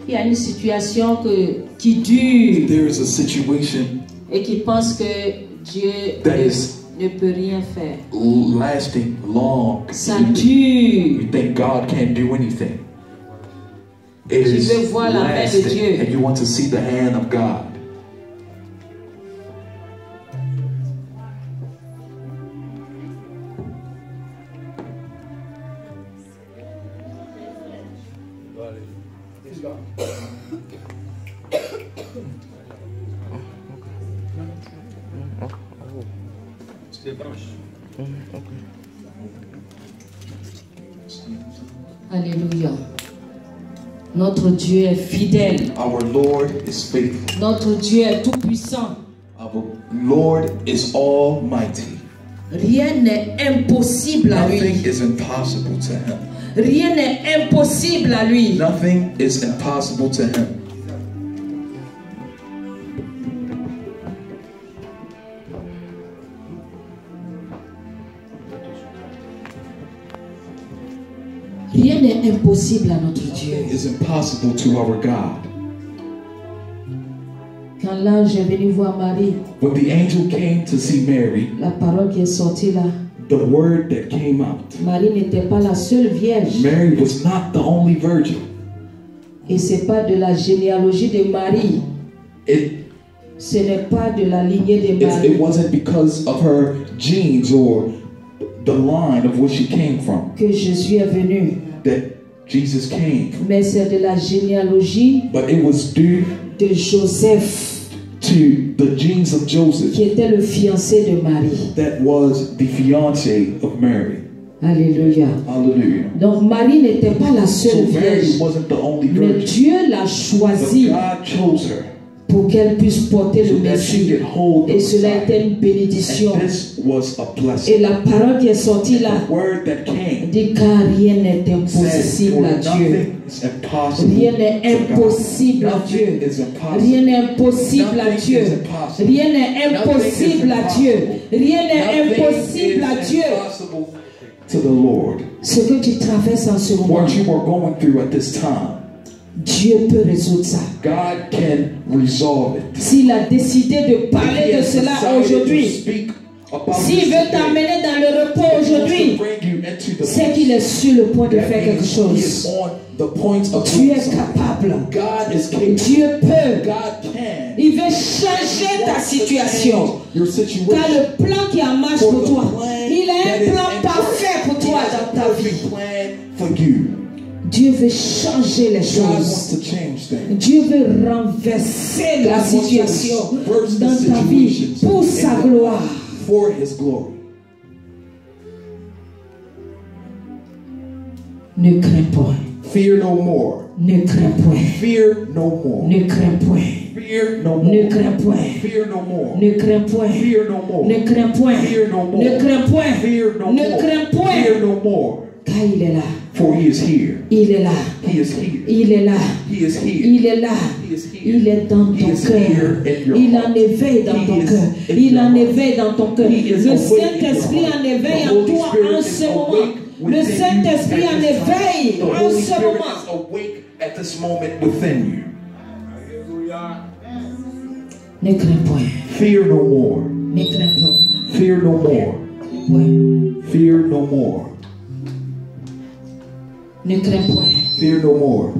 Il y a une situation qui dure there is a situation et qui pense que Dieu ne peut rien faire. lasting long. Ça dure. You think God can't do anything. It is veux voir la main de Dieu. lasting, and you want to see the hand of God. Alléluia. Notre Dieu est fidèle. Our Lord is faithful. Notre Dieu est tout puissant. Our Lord is almighty. Rien n'est impossible à lui. Nothing is impossible to him. Rien n'est impossible à lui. Nothing is impossible to him. Rien n'est impossible à notre Dieu. Nothing is impossible to our God. Quand l'ange est venu voir Marie, When the angel came to see Mary, la parole qui est sortie là, the word that came out, Marie n'était pas la seule vierge. Mary was not the only virgin. Et c'est pas de la généalogie de Marie. Ce n'est pas de la lignée de Marie. It wasn't because of her genes or the line of where she came from que Jésus est venu. that Jesus came. Mais c'est de la généalogie But it was due de Joseph, to the genes of Joseph, qui était le fiancé de Marie. that was the fiance of Mary. Alléluia. Hallelujah. Donc Marie n'était pas la So seule Mary vierge, wasn't the only mais virgin, Dieu l'a but choisie God chose her pour qu'elle puisse porter so le that she Messie. could hold the Et cela Messiah. était une bénédiction. And this was a Et blessing. la parole qui est sortie là The word that came dit car rien n'est said, impossible for à Dieu. nothing is impossible Rien n'est to God. impossible à Dieu. Nothing is impossible. Rien n'est impossible à Nothing Dieu. is impossible. Rien n'est impossible à Dieu. Rien n'est impossible à Nothing is Dieu. impossible to the Lord. Ce que tu traverses en ce moment, What you are going through at this time, Dieu peut résoudre ça. God can resolve it. S'il a décidé de parler de cela aujourd'hui, s'il veut t'amener dans le repos aujourd'hui, c'est qu'il est sur le point de faire quelque chose. Dieu est capable. Dieu peut. Il veut changer ta situation. Car le plan qui est en marche pour toi, il a un plan parfait pour toi dans ta vie. Dieu veut changer les choses. Dieu veut renverser la situation dans ta vie pour sa gloire. Ne crains point. Fear no more. Ne crains point. Fear no more. Ne crains point. Fear no more. Ne crains point. Fear no more. Ne crains point. Fear no more. Ne crains point. Fear no more. Ne crains point. Fear no Ne more. crains point. Fear no more. Car il est là. For he is here. Il est là. He is here. Il est là. He is here. Il est là. He is here. Il est dans He ton is cœur. here in your Il heart. en éveille dans He ton is cœur. in Il your en heart. éveille dans ton cœur. He is Le awake in your Saint-Esprit heart. en éveille The en Holy toi Spirit en is ce moment. awake Le within you Saint-Esprit at en this time. éveille The en Holy ce Spirit moment. is awake at this moment within you. Ne crains point. Fear no more. Ne crains point. Fear no more. Ouais. Fear no more. Ne crains point. Fear no more.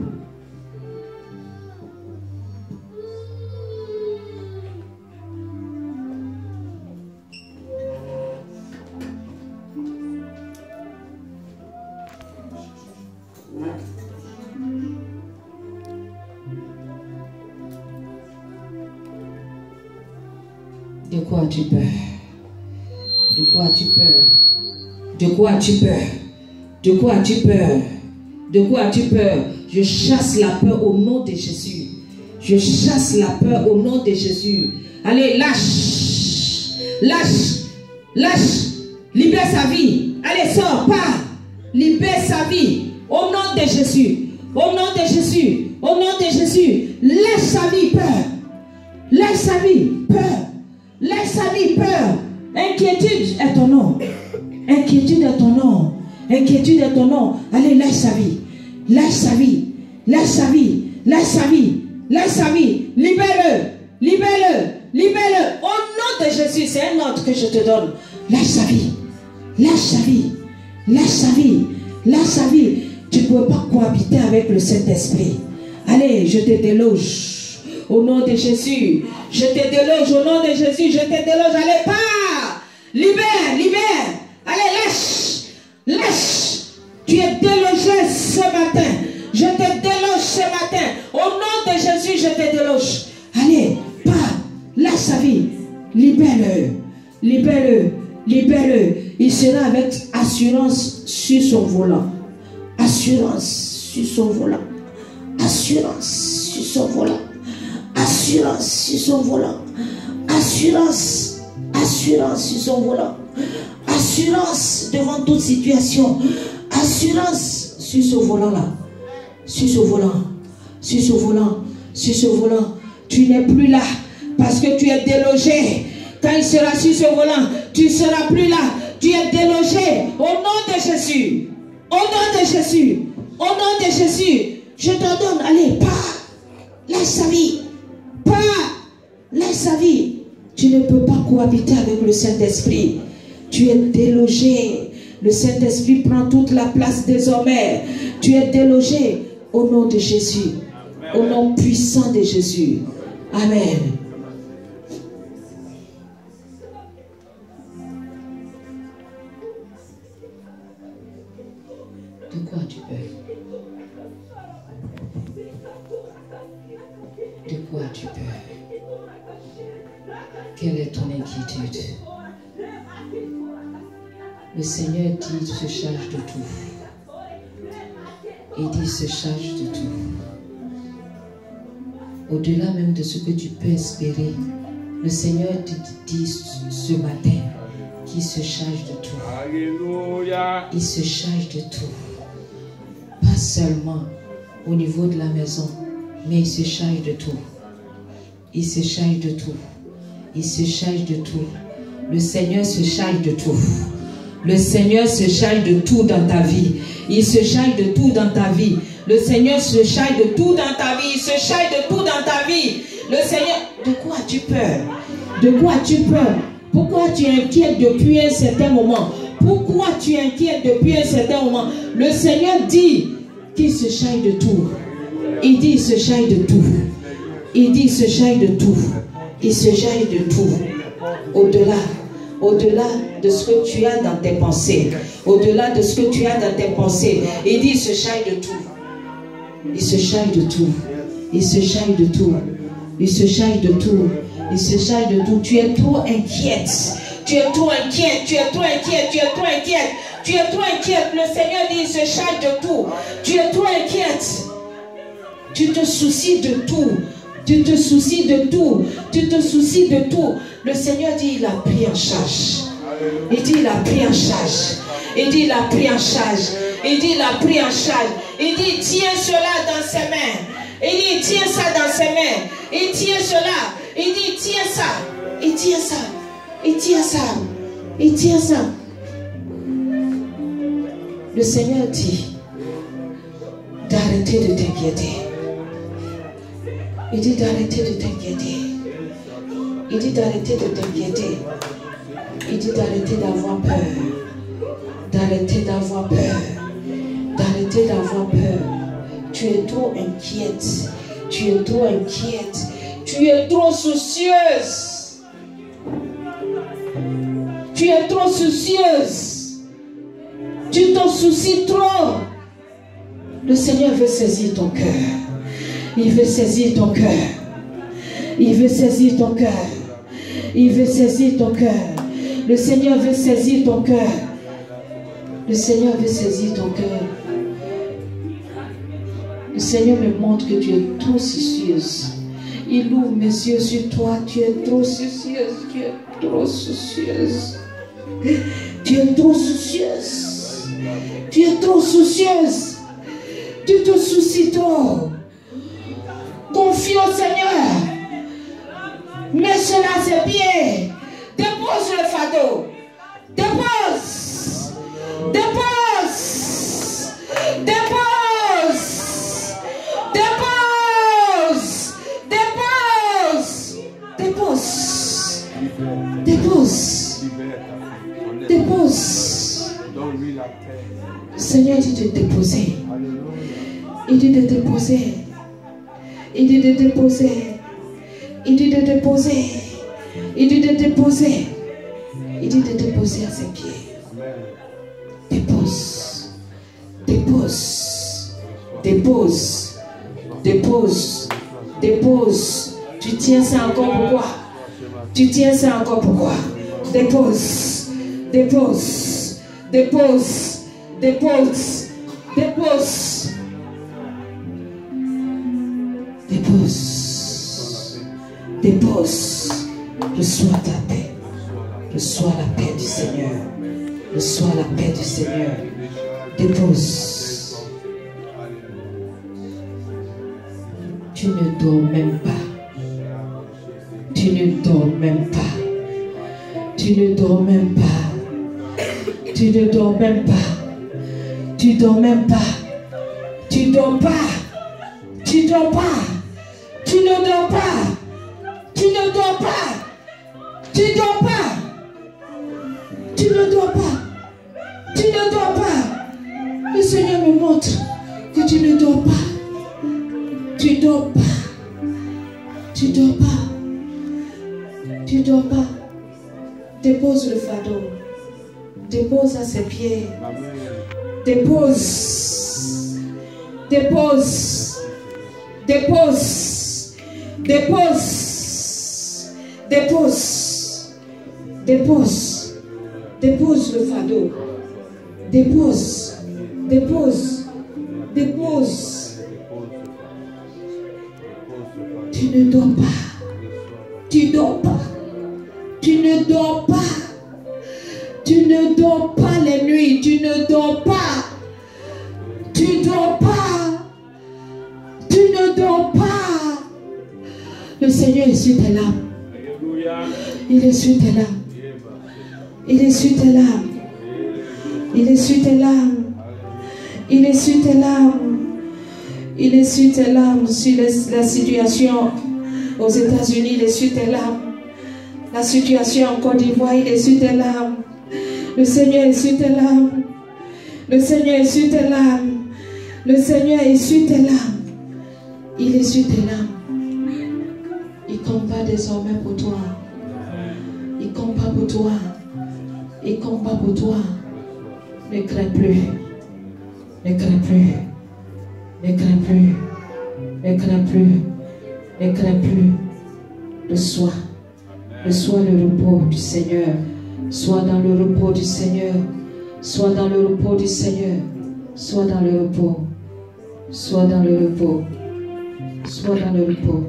De quoi as-tu peur? De quoi as-tu peur? De quoi as-tu peur? De quoi as-tu peur? De quoi as-tu peur? Je chasse la peur au nom de Jésus. Je chasse la peur au nom de Jésus. Allez, lâche. Lâche. Lâche. Libère sa vie. Allez, sors, pars. Libère sa vie. Au nom de Jésus. Au nom de Jésus. Au nom de Jésus. Lâche sa vie, peur. Lâche sa vie, peur. Lâche sa vie, peur. Inquiétude est ton nom. Inquiétude est ton nom. Inquiétude est ton nom. Allez, lâche sa vie. Lâche sa vie. Lâche sa vie. Lâche sa vie. Lâche sa vie. Libère-le. Libère-le. Libère-le. Au nom de Jésus, c'est un ordre que je te donne. Lâche sa vie. Lâche sa vie. Lâche sa vie. Lâche sa vie. Tu ne peux pas cohabiter avec le Saint-Esprit. Allez, je te déloge. Au nom de Jésus. Je te déloge au nom de Jésus. Je te déloge. Allez, pars. Libère, libère. Allez, lâche. Lâche. Tu es délogé ce matin. Je te déloge ce matin. Au nom de Jésus, je te déloge. Allez, pars. Lâche sa vie. Libère-le. Libère-le. Libère-le. Il sera avec assurance sur son volant. Assurance sur son volant. Assurance sur son volant. Assurance sur son volant. Assurance. Assurance sur son volant. Assurance devant toute situation. Assurance sur ce volant-là. Sur ce volant. Sur ce volant. Sur ce volant. Tu n'es plus là parce que tu es délogé. Quand il sera sur ce volant, tu ne seras plus là. Tu es délogé au nom de Jésus. Au nom de Jésus. Au nom de Jésus. Je t'ordonne, allez, pars. Laisse sa vie. Pars. Laisse sa vie. Tu ne peux pas cohabiter avec le Saint-Esprit. Tu es délogé. Le Saint-Esprit prend toute la place désormais. Tu es délogé au nom de Jésus. Au nom puissant de Jésus. Amen. De quoi tu peur? De quoi tu peur? Quelle est ton inquiétude? Le Seigneur dit, il se charge de tout. Il dit, il se charge de tout. Au-delà même de ce que tu peux espérer, le Seigneur te dit ce matin qu'il se charge de tout. Alléluia. Il se charge de tout. Pas seulement au niveau de la maison, mais il se charge de tout. Il se charge de tout. Il se charge de tout. Le Seigneur se charge de tout. Le Seigneur se charge de tout dans ta vie. Il se charge de tout dans ta vie. Le Seigneur se charge de tout dans ta vie. Il se charge de tout dans ta vie. Le Seigneur... De quoi as-tu peur? De quoi as-tu peur? Pourquoi tu es inquiète depuis un certain moment? Pourquoi tu es inquiète depuis un certain moment? Le Seigneur dit qu'il se charge de tout. Il dit il se charge de tout. Il dit il se charge de tout. Il se charge de tout. Au-delà de ce que tu as dans tes pensées. Au-delà de ce que tu as dans tes pensées. Il dit il se charge de tout. Il se charge de tout. Il se charge de tout. Il se charge de tout. Il se charge de tout. Tu es trop inquiète. Tu es trop inquiète. Tu es trop inquiète. Tu es trop inquiète. Tu es trop inquiète. Le Seigneur dit il se charge de tout. Tu es trop inquiète. Tu te soucies de tout. Tu te soucies de tout. Tu te soucies de tout. Le Seigneur dit il a pris en charge. Il dit il a pris en charge. Il dit il a pris en charge. Il dit il a pris en charge. Il dit tiens cela dans ses mains. Il dit tiens ça dans ses mains. Il tient cela. Il dit tiens ça. Il tient ça. Il tient ça. Il tient ça. Le Seigneur dit d'arrêter de t'inquiéter. Il dit d'arrêter de t'inquiéter. Il dit d'arrêter de t'inquiéter. Il dit d'arrêter d'avoir peur. D'arrêter d'avoir peur. D'arrêter d'avoir peur. Tu es trop inquiète. Tu es trop inquiète. Tu es trop soucieuse. Tu es trop soucieuse. Tu t'en soucies trop. Le Seigneur veut saisir ton cœur. Il veut saisir ton cœur. Il veut saisir ton cœur. Il veut saisir ton cœur. Le Seigneur veut saisir ton cœur. Le Seigneur veut saisir ton cœur. Le Seigneur me montre que tu es trop soucieuse. Il ouvre mes yeux sur toi. Tu es trop soucieuse. Tu es trop soucieuse. Tu es trop soucieuse. Tu es trop soucieuse. Tu te soucies trop. Confie au Seigneur. Mets cela à ses pieds. Dépose le fardeau. Dépose. Dépose. Dépose. Dépose. Dépose. Dépose. Dépose. Dépose. Seigneur dit de déposer. Il dit de déposer. Il dit de déposer. Il dit de déposer. Il dit de déposer. Il dit de déposer à ses pieds. Dépose. Dépose. Dépose. Dépose. Dépose. Tu tiens ça encore pourquoi? Tu tiens ça encore pourquoi? Dépose. Dépose. Dépose. Dépose. Dépose. Dépose. Dépose. Reçois ta paix. Reçois la paix du Seigneur. Reçois la paix du Seigneur. Dépose. Tu ne dors même pas. Tu ne dors même pas. Tu ne dors même pas. Tu ne dors même pas. Tu dors même pas. Tu dors pas. Tu dors pas. Tu ne dors pas. Tu ne dors pas. Tu dors pas. Tu ne dors pas. Tu ne dors pas. Le Seigneur me montre que tu ne dors pas. Tu dors pas. Tu dors pas. Tu dors pas. Dépose le fardeau. Dépose à ses pieds. Dépose. Dépose. Dépose. Dépose. Dépose. Dépose. Dépose le fardeau. Dépose. Dépose. Dépose. Tu ne dors pas. Tu dors pas. Tu ne dors pas. Tu ne dors pas les nuits. Tu ne dors pas. Tu dors pas. Tu ne dors pas. Le Seigneur est sur tes larmes. Il est sur tes larmes. Il est sur tes larmes. Il est sur tes larmes. Il est sur tes larmes. Il est sur tes larmes. Sur la situation aux États-Unis, il est sur tes larmes. La situation en Côte d'Ivoire, il est sur tes larmes. Le Seigneur est sur tes larmes. Le Seigneur est sur tes larmes. Le Seigneur est sur tes larmes. Il est sur tes larmes. Il combat désormais pour toi. Il combat pour toi. Il combat pour toi. Ne crains plus. Ne crains plus. Ne crains plus. Ne crains plus. Ne crains plus. Reçois. Reçois le repos du Seigneur. Sois dans le repos du Seigneur. Sois dans le repos du Seigneur. Sois dans le repos. Sois dans le repos. Sois dans le repos.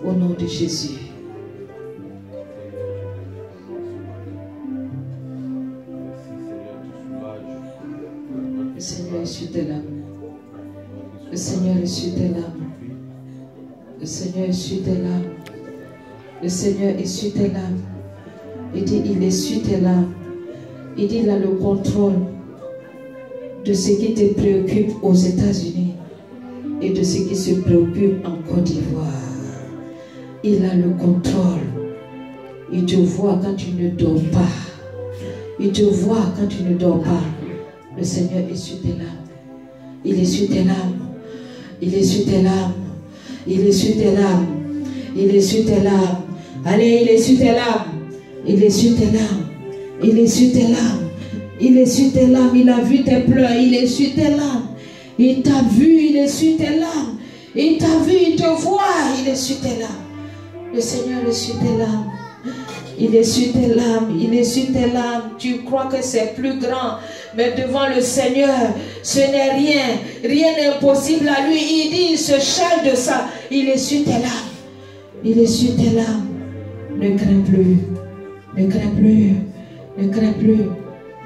Au nom de Jésus. Le Seigneur est sur tes larmes. Le Seigneur est sur tes larmes. Le Seigneur est sur tes larmes. Le Seigneur est sur tes larmes. Il dit, il est sur tes larmes. Il dit, il a le contrôle de ce qui te préoccupe aux États-Unis et de ce qui se préoccupe en Côte d'Ivoire. Il a le contrôle. Il te voit quand tu ne dors pas. Il te voit quand tu ne dors pas. Le Seigneur est sur tes larmes. Il est sur tes larmes. Il est sur tes larmes. Il est sur tes larmes. Il est sur tes larmes. Allez, il est sur tes larmes. Il est sur tes larmes. Il est sur tes larmes. Il est sur tes larmes. Il a vu tes pleurs. Il est sur tes larmes. Il t'a vu. Il est sur tes larmes. Il t'a vu. Il te voit. Il est sur tes larmes. Le Seigneur est sur tes larmes. Il est sur tes larmes. Il est sur tes larmes. Tu crois que c'est plus grand. Mais devant le Seigneur, ce n'est rien. Rien n'est impossible à lui. Il dit, il se charge de ça. Il est sur tes larmes. Il est sur tes larmes. Ne crains plus. Ne crains plus. Ne crains plus.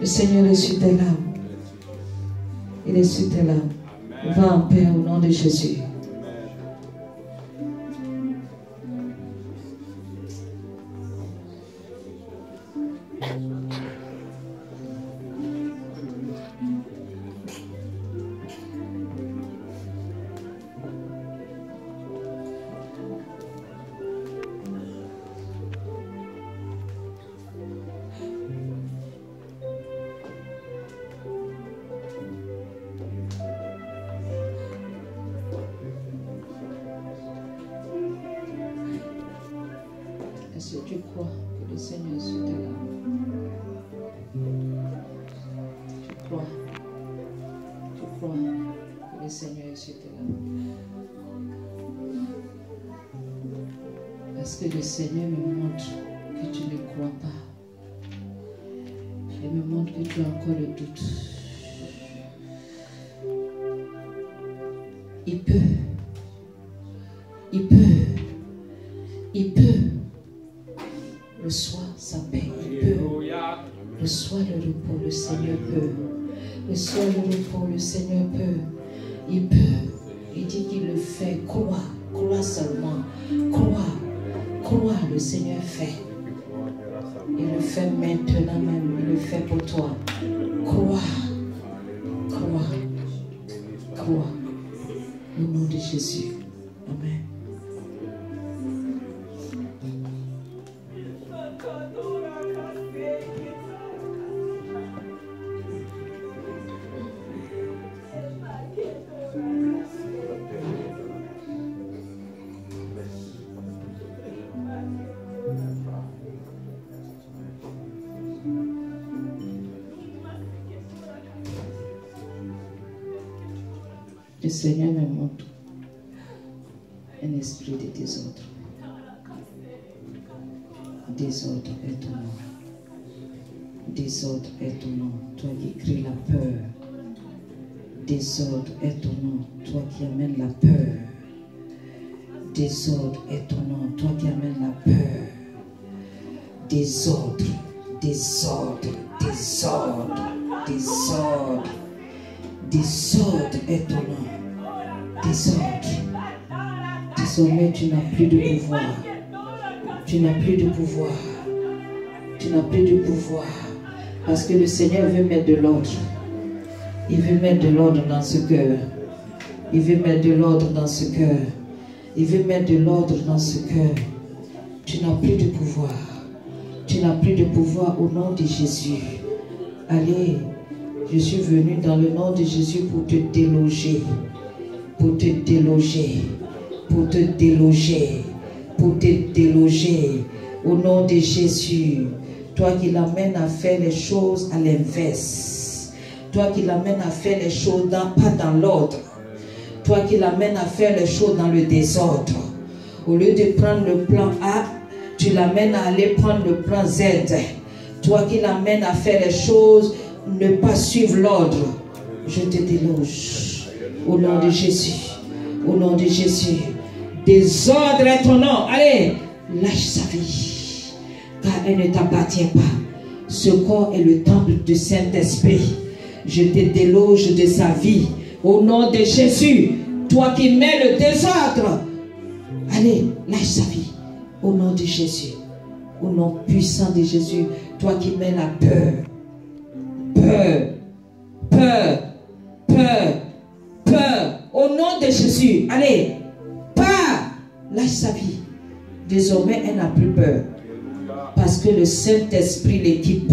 Le Seigneur est sur tes larmes. Il est sur tes larmes. Va en paix au nom de Jésus. Est-ce que tu crois que le Seigneur est sur tes larmes? Tu crois que le Seigneur est sur tes larmes? Parce que le Seigneur me montre que tu ne crois pas. Il me montre que tu as encore le doute. Il peut. Reçois sa paix, il peut. Reçois le repos, le Seigneur peut. Reçois le repos, le Seigneur peut. Il peut. Il dit qu'il le fait. Crois seulement. Crois, le Seigneur fait. Il le fait maintenant même. Il le fait pour toi. Crois. Au nom de Jésus. Amen. Le Seigneur me montre un esprit de désordre. Désordre est ton nom. Désordre est ton nom. Toi qui crées la peur. Désordre est ton nom. Toi qui amènes la peur. Désordre est ton nom. Toi qui amènes la peur. Désordre. Désordre est ton nom. Désordre. Désormais, tu n'as plus de pouvoir. Tu n'as plus de pouvoir. Tu n'as plus de pouvoir. Parce que le Seigneur veut mettre de l'ordre. Il veut mettre de l'ordre dans ce cœur. Il veut mettre de l'ordre dans ce cœur. Il veut mettre de l'ordre dans ce cœur. Tu n'as plus de pouvoir. Tu n'as plus de pouvoir au nom de Jésus. Allez. Je suis venu dans le nom de Jésus pour te déloger, pour te déloger, pour te déloger, pour te déloger. Au nom de Jésus, toi qui l'amènes à faire les choses à l'inverse, toi qui l'amènes à faire les choses pas dans l'ordre, toi qui l'amènes à faire les choses dans le désordre. Au lieu de prendre le plan A, tu l'amènes à aller prendre le plan Z. Toi qui l'amènes à faire les choses, ne pas suivre l'ordre, je te déloge au nom de Jésus. Au nom de Jésus. Désordre est ton nom. Allez, lâche sa vie, car elle ne t'appartient pas. Ce corps est le temple du Saint-Esprit. Je te déloge de sa vie au nom de Jésus. Toi qui mets le désordre, allez, lâche sa vie au nom de Jésus. Au nom puissant de Jésus. Toi qui mets la peur. Peur. Au nom de Jésus. Allez. Pars. Lâche sa vie. Désormais, elle n'a plus peur. Parce que le Saint-Esprit l'équipe.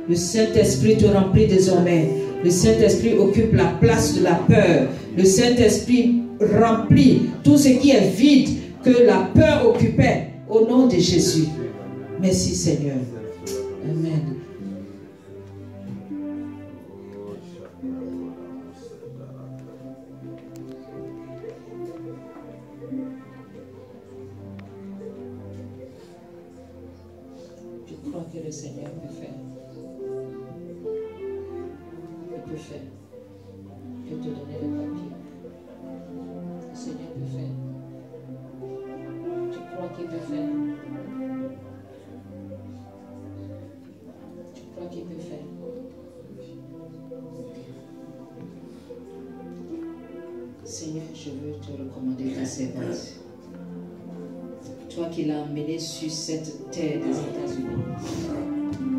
Le Saint-Esprit te remplit désormais. Le Saint-Esprit occupe la place de la peur. Le Saint-Esprit remplit tout ce qui est vide que la peur occupait. Au nom de Jésus. Merci Seigneur. Amen. Je crois que le Seigneur peut faire. Il peut faire. Je vais te donner le papier. Le Seigneur peut faire. Tu crois qu'il peut faire? Tu crois qu'il peut faire? Seigneur, je veux te recommander ta servante. Toi qui l'as emmenée sur cette terre des États-Unis.